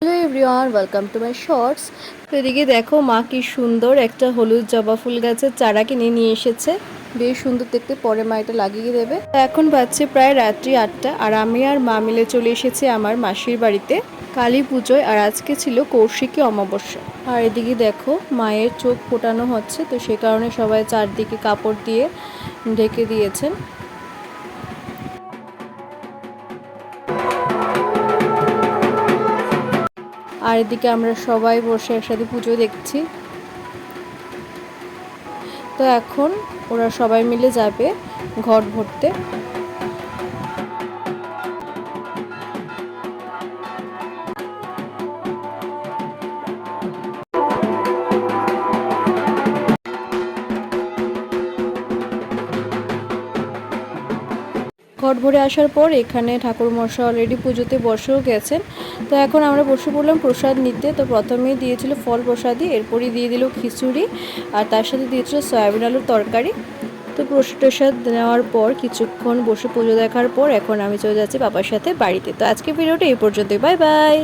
Hello everyone, welcome to my shorts. তো এদিকে দেখো মা কি সুন্দর একটা হলুদ জবা ফুল গাছের চারা কিনে নিয়ে এসেছে। বেশ সুন্দর দেখতে, পরে মা এটা লাগিয়ে দেবে। এখন বাজছে প্রায় রাত্রি 8টা, আর আমি আর মা মিলে চলে এসেছি আমার মাসির বাড়িতে কালী পুজোয়। আর আজকে ছিল কৌশিকী অমাবস্যা। আর এদিকে দেখো মায়ের চোখ ফোটানো হচ্ছে, তো সে কারণে সবাই চারদিকে কাপড় দিয়ে ঢেকে দিয়েছেন। আর এদিকে আমরা সবাই বসে একসাথে পুজো দেখছি। তো এখন ওরা সবাই মিলে যাবে ঘট ভরতে। ঘট ভরে আসার পর এখানে ঠাকুর মশাই অলরেডি পুজোতে বসেও গেছেন। তো এখন আমরা বসে পড়লাম প্রসাদ নিতে। তো প্রথমেই দিয়েছিল ফল প্রসাদই, এরপরই দিয়ে দিল খিচুড়ি, আর তার সাথে দিয়েছিল সয়াবিন আলুর তরকারি। তো প্রসাদ নেওয়ার পর কিছুক্ষণ বসে পুজো দেখার পর এখন আমি চলে যাচ্ছি বাবার সাথে বাড়িতে। তো আজকে ভিডিওটা এই পর্যন্তই, বাই বাই।